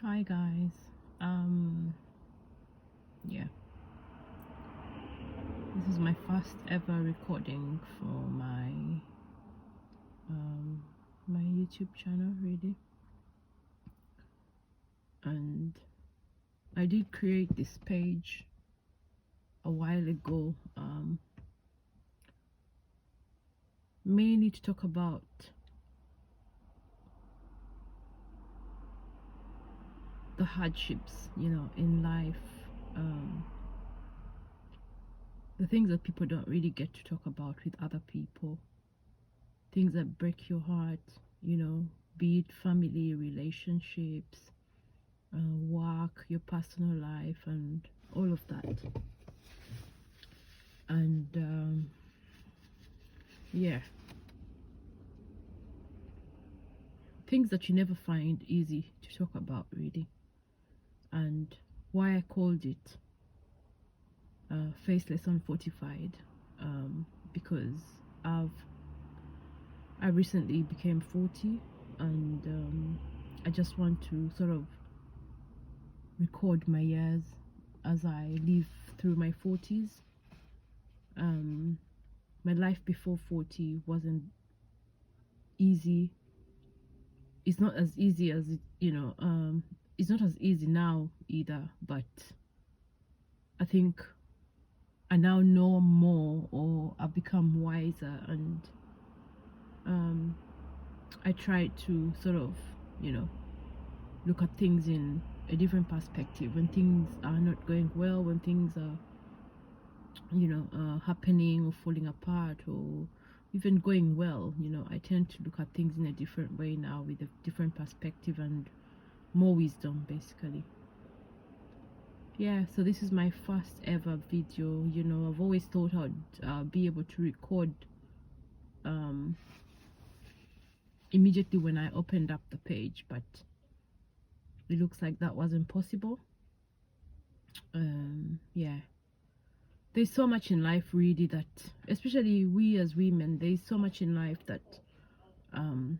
Hi guys. Um yeah, this is my first ever recording for um my YouTube channel really. And I did create this page a while ago, mainly to talk about the hardships, in life, um the things that people don't really get to talk about with other people, things that break your heart, be it family, relationships, work, your personal life, and all of that. And yeah, things that you never find easy to talk about, really. And why I called it Faceless Unfortified, because I've I recently became 40, and I just want to sort of record my years as I live through my 40s. Um, my life before 40 wasn't easy. It's not as easy as it's not as easy now either, but I think I now know more, or I've become wiser, and um, I try to sort of, you know, look at things in a different perspective when things are not going well, when things are, happening or falling apart, or even going well. I tend to look at things in a different way now, with a different perspective and more wisdom, basically. Yeah, so this is my first ever video. I've always thought I'd be able to record um, immediately when I opened up the page, but it looks like that wasn't possible. Yeah, there's so much in life, really, that, especially we as women, there's so much in life that um,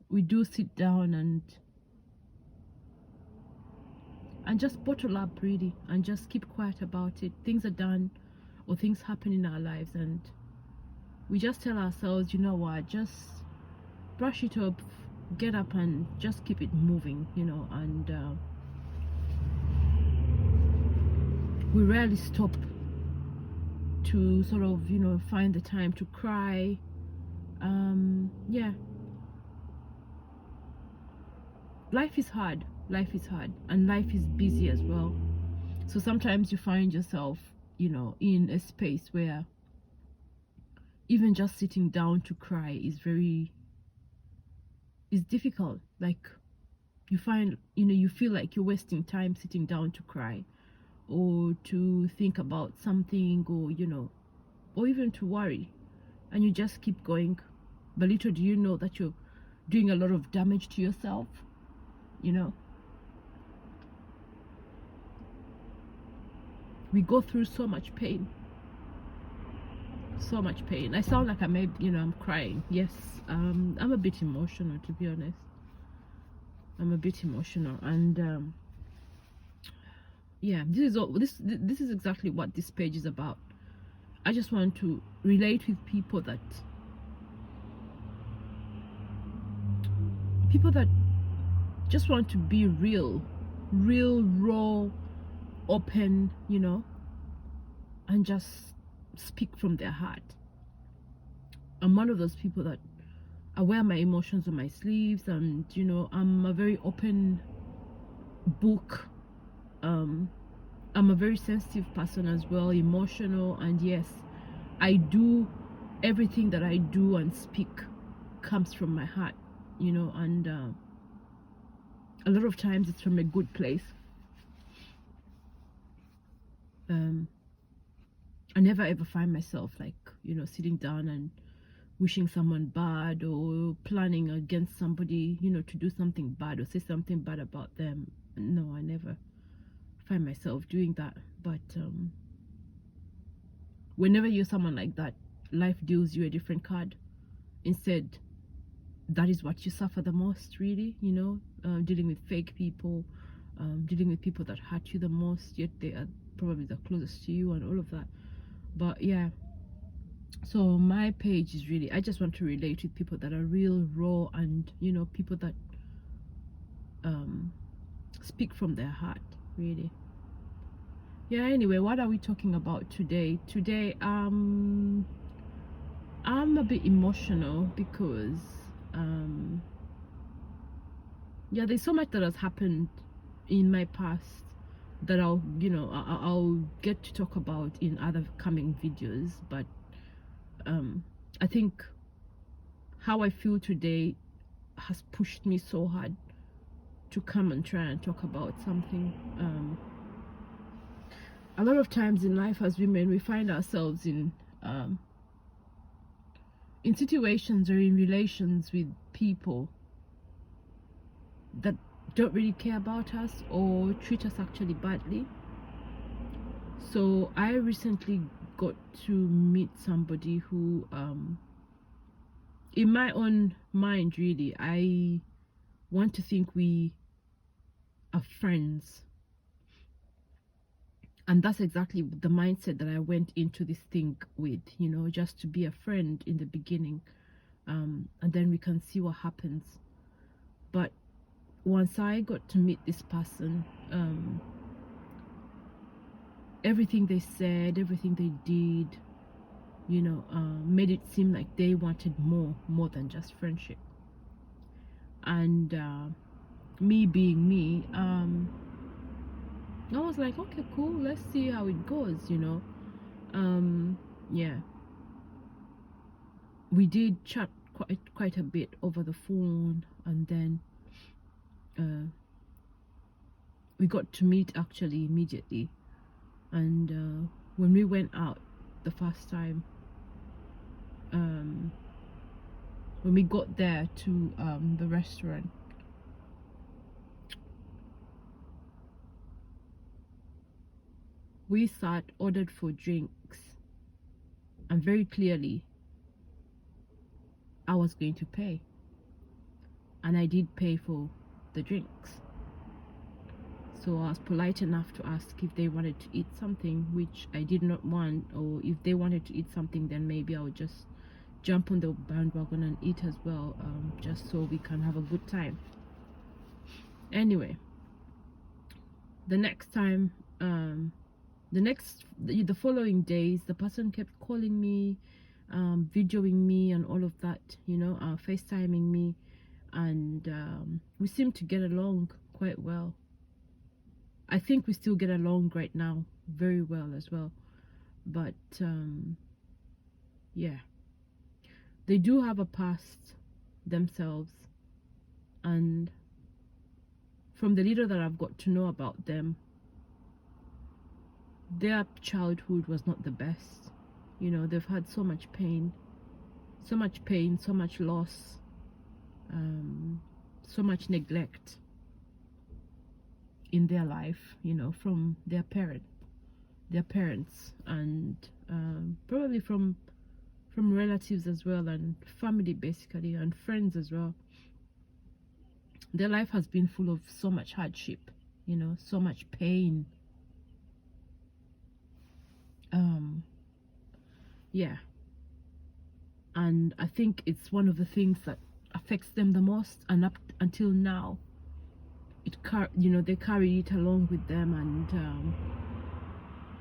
we do sit down and just bottle up, really, and just keep quiet about it. Things are done, or things happen in our lives, and we just tell ourselves, you know what, just brush it up, get up, and just keep it moving, and we rarely stop to sort of, find the time to cry. Yeah, life is hard, and life is busy as well. So sometimes you find yourself, in a space where even just sitting down to cry is difficult. Like, you find, you feel like you're wasting time sitting down to cry, or to think about something, or or even to worry, and you just keep going. But little do you know that you're doing a lot of damage to yourself. you know we go through so much pain. I sound like I'm crying. Yes, I'm a bit emotional, to be honest. I'm a bit emotional, and yeah, this is exactly what this page is about. I just want to relate with people that just want to be real, raw, open, and just speak from their heart. I'm one of those people that I wear my emotions on my sleeves, and I'm a very open book. um I'm a very sensitive person as well, emotional, and yes, I do everything that I do and speak comes from my heart, and a lot of times it's from a good place. um I never ever find myself, like, sitting down and wishing someone bad, or planning against somebody, to do something bad or say something bad about them. No, I never find myself doing that. But whenever you're someone like that, life deals you a different card. Instead, that is what you suffer the most, really. Dealing with fake people, dealing with people that hurt you the most, yet they are probably the closest to you, and all of that. But yeah, so my page is really, I just want to relate with people that are real, raw, and people that speak from their heart, really. Yeah, anyway, what are we talking about today? I'm a bit emotional because yeah, there's so much that has happened in my past that I'll get to talk about in other coming videos. But I think how I feel today has pushed me so hard to come and try and talk about something. A lot of times in life as women, we find ourselves in situations or in relations with people that don't really care about us or treat us actually badly. So I recently got to meet somebody who in my own mind, really, I want to think we are friends, and that's exactly the mindset that I went into this thing with, just to be a friend in the beginning, and then we can see what happens. But once I got to meet this person, everything they said, everything they did, made it seem like they wanted more than just friendship. And me being me, I was like, okay, cool, let's see how it goes. Yeah, we did chat quite a bit over the phone, and then we got to meet actually immediately. And when we went out the first time, when we got there to the restaurant, we sat, ordered for drinks, and very clearly I was going to pay, and I did pay for the drinks. So I was polite enough to ask if they wanted to eat something, which I did not want, or if they wanted to eat something, then maybe I would just jump on the bandwagon and eat as well, just so we can have a good time. Anyway, the next time, the following days, the person kept calling me, videoing me and all of that, FaceTiming me, and we seemed to get along quite well. I think we still get along right now very well as well. But yeah, they do have a past themselves, and from the little that I've got to know about them, their childhood was not the best. They've had so much pain, so much loss, so much neglect in their life, from their parents, and probably from relatives as well, and family basically, and friends as well. Their life has been full of so much hardship, so much pain. Yeah, and I think it's one of the things that affects them the most, and up until now they carry it along with them, and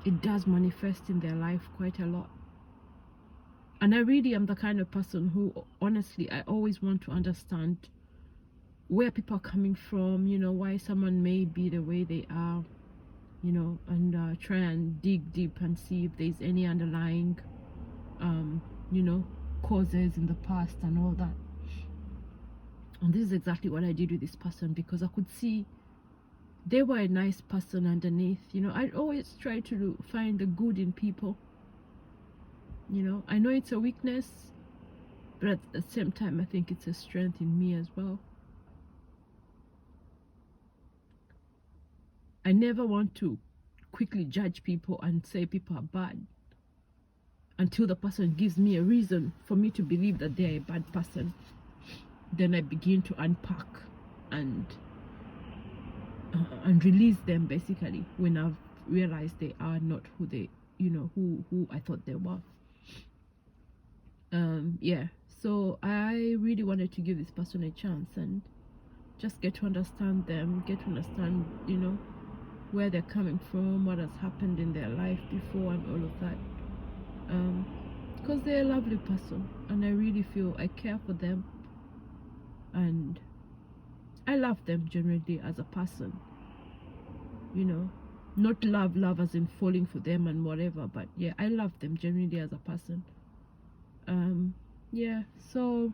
it does manifest in their life quite a lot. And I really am the kind of person who, honestly, I always want to understand where people are coming from, why someone may be the way they are, and try and dig deep and see if there's any underlying causes in the past and all that. And this is exactly what I did with this person, because I could see they were a nice person underneath. I'd always try to find the good in people. I know it's a weakness, but at the same time I think it's a strength in me as well. I never want to quickly judge people and say people are bad until the person gives me a reason for me to believe that they're a bad person. Then I begin to unpack and and release them basically when I've realized they are not who they, who I thought they were. Yeah, so I really wanted to give this person a chance and just get to understand them, get to understand, where they're coming from, what has happened in their life before, and all of that. Because they're a lovely person, and I really feel I care for them, and I love them generally as a person. Not love as in falling for them and whatever, but yeah, I love them generally as a person. Yeah, so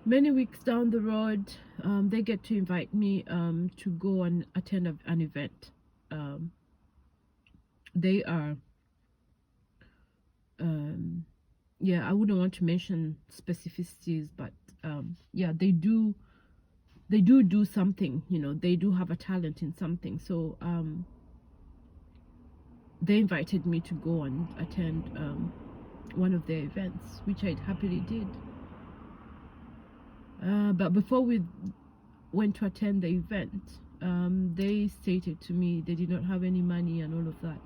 many weeks down the road, they get to invite me to go and attend an event. They are yeah, I wouldn't want to mention specificities, but yeah, they do something, they do have a talent in something. So they invited me to go and attend one of their events, which I happily did. But before we went to attend the event, they stated to me they did not have any money and all of that,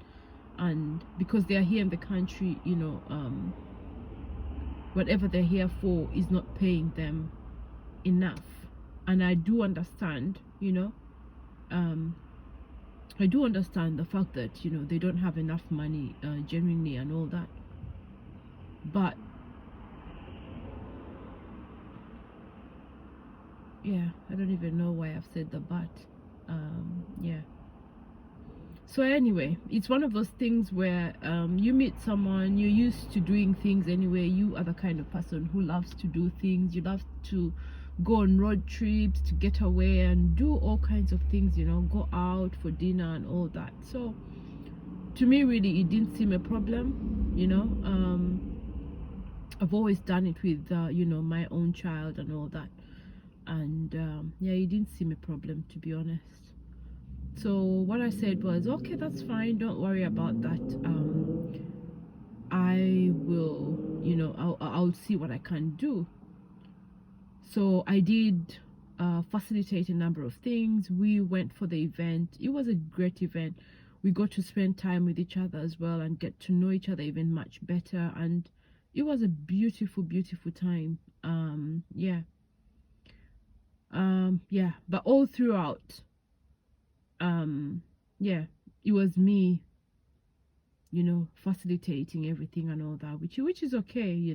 and because they are here in the country, whatever they're here for is not paying them enough. And I do understand, I do understand the fact that they don't have enough money genuinely and all that, but yeah, I don't even know why I've said the but. Yeah, so anyway, it's one of those things where you meet someone, you're used to doing things anyway. You are the kind of person who loves to do things. You love to go on road trips, to get away and do all kinds of things, go out for dinner and all that. So to me, really, it didn't seem a problem. I've always done it with my own child and all that, and yeah, it didn't seem a problem, to be honest. So what I said was, okay, that's fine, don't worry about that. I will, I'll see what I can do. So I did facilitate a number of things. We went for the event. It was a great event. We got to spend time with each other as well and get to know each other even much better, and it was a beautiful, beautiful time. Yeah, yeah, but all throughout, yeah, it was me, facilitating everything and all that, which is okay,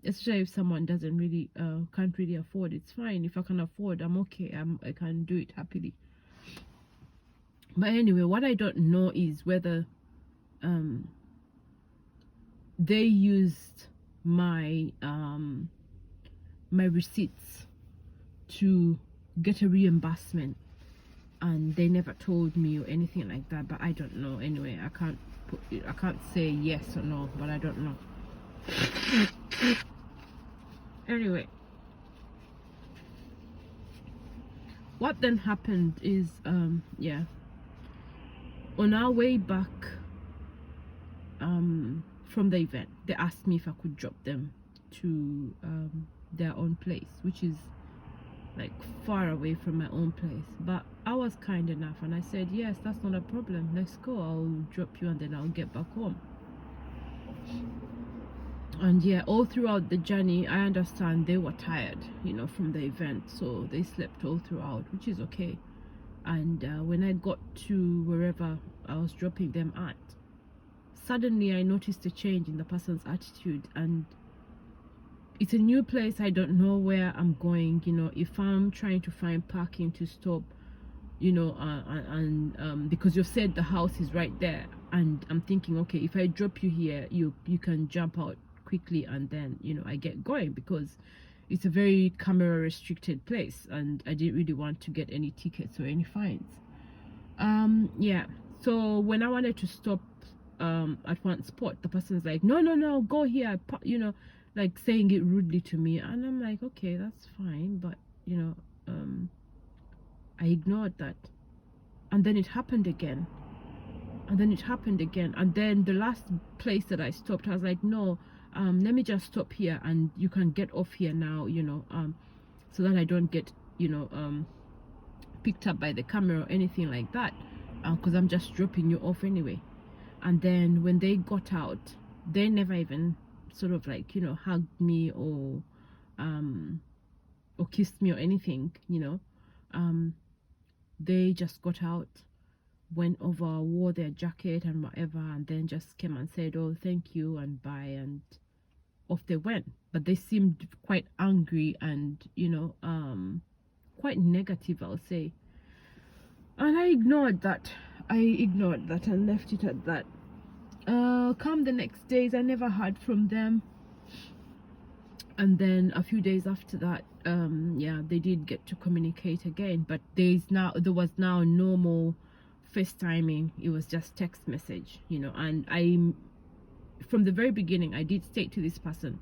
especially if someone doesn't really can't really afford. It's fine. If I can afford, I'm okay. I can do it happily. But anyway, what I don't know is whether they used my my receipts to get a reimbursement, and they never told me or anything like that. But I don't know. Anyway, I can't say yes or no, but I don't know. Anyway, what then happened is yeah, on our way back from the event, they asked me if I could drop them to their own place, which is like far away from my own place. But I was kind enough and I said, yes, that's not a problem, let's go, I'll drop you and then I'll get back home. And yeah, all throughout the journey, I understand they were tired, from the event, so they slept all throughout, which is okay. And when I got to wherever I was dropping them at, suddenly I noticed a change in the person's attitude. And it's a new place, I don't know where I'm going. If I'm trying to find parking to stop, because you've said the house is right there, and I'm thinking, okay, if I drop you here, you can jump out quickly and then I get going, because it's a very camera restricted place and I didn't really want to get any tickets or any fines. Yeah, so when I wanted to stop at one spot, the person's like, no, go here, like saying it rudely to me, and I'm like, okay, that's fine, but I ignored that. And then it happened again, and then it happened again, and then the last place that I stopped, I was like, no, let me just stop here and you can get off here now. so that I don't get, picked up by the camera or anything like that, because I'm just dropping you off anyway. And then when they got out, they never even sort of like, hugged me or kissed me or anything, they just got out, went over, wore their jacket and whatever, and then just came and said, oh, thank you and bye, and off they went. But they seemed quite angry and, quite negative, I'll say. And I ignored that. And left it at that. Come the next days, I never heard from them. And then a few days after that, they did get to communicate again. But there was now no more FaceTiming. It was just text message, and from the very beginning, I did state to this person,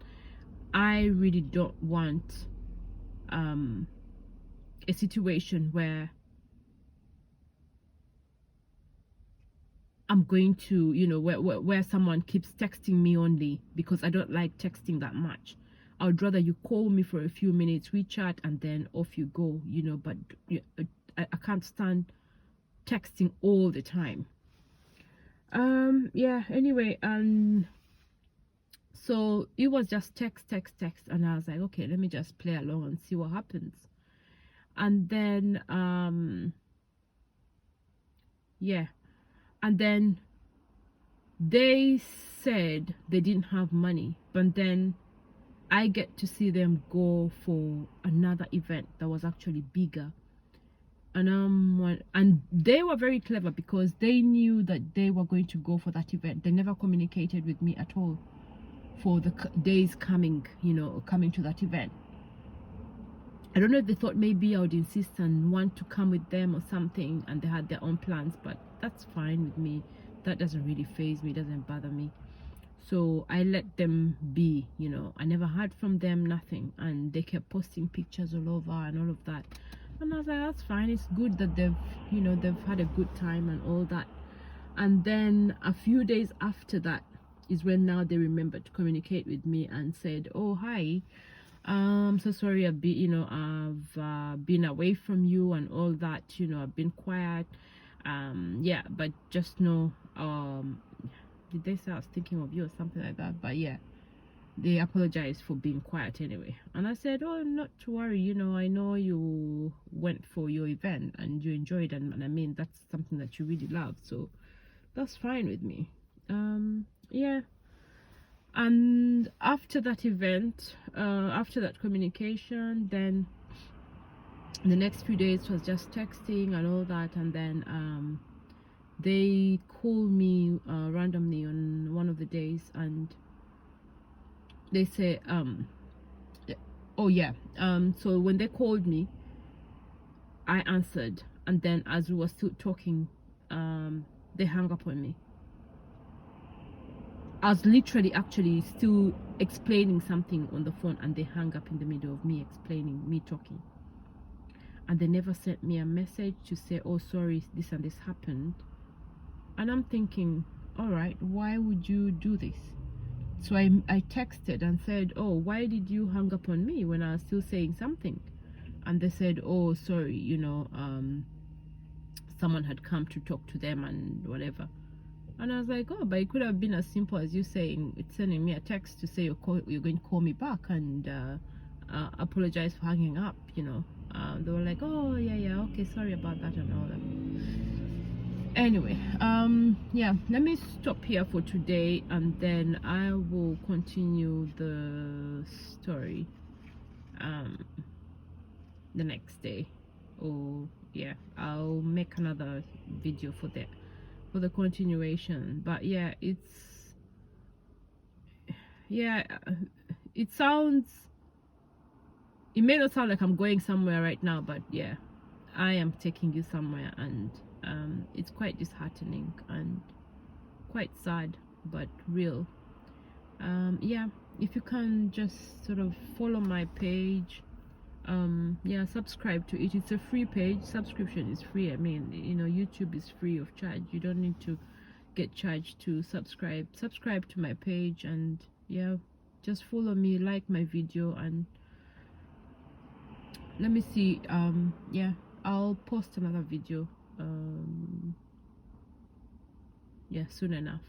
I really don't want a situation where I'm going to, where someone keeps texting me only, because I don't like texting that much. I would rather you call me for a few minutes, we chat, and then off you go, but I can't stand texting all the time. Anyway, so it was just text, and I was like, okay, let me just play along and see what happens. And then and then they said they didn't have money, but then I get to see them go for another event that was actually bigger. And they were very clever, because they knew that they were going to go for that event. They never communicated with me at all for the days coming to that event. I don't know if they thought maybe I would insist and want to come with them or something, and they had their own plans, but that's fine with me. That doesn't really faze me, doesn't bother me. So I let them be, I never heard from them, nothing. And they kept posting pictures all over and all of that. And I was like, that's fine. It's good that they've had a good time and all that. And then a few days after that is when now they remembered to communicate with me and said, oh, hi, so sorry, I've been away from you and all that, I've been quiet. But just know, did they say I was thinking of you or something like that? But yeah, they apologized for being quiet anyway. And I said, oh, not to worry, I know you went for your event and you enjoyed it, and I mean, that's something that you really love, so that's fine with me. And after that event, after that communication, then the next few days was just texting and all that. And then they called me randomly on one of the days, and they say so when they called me, I answered, and then as we were still talking, they hung up on me. I was literally actually still explaining something on the phone, and they hung up in the middle of me talking. And they never sent me a message to say, oh, sorry, this and this happened. And I'm thinking, all right, why would you do this? So I texted and said, oh, why did you hang up on me when I was still saying something? And they said, oh, sorry, someone had come to talk to them and whatever. And I was like, oh, but it could have been as simple as you sending me a text to say you're going to call me back and apologize for hanging up, They were like, oh, yeah, okay, sorry about that and all that. Anyway, let me stop here for today, and then I will continue the story the next day. I'll make another video for the continuation. But it may not sound like I'm going somewhere right now, but I am taking you somewhere, and it's quite disheartening and quite sad, but real. If you can just sort of follow my page, subscribe to it. It's a free page. Subscription is free. I mean, YouTube is free of charge. You don't need to get charged to subscribe to my page. And just follow me, like my video, and let me see. Yeah, I'll post another video. Yeah, soon enough.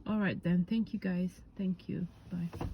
All right then. Thank you guys. Thank you. Bye.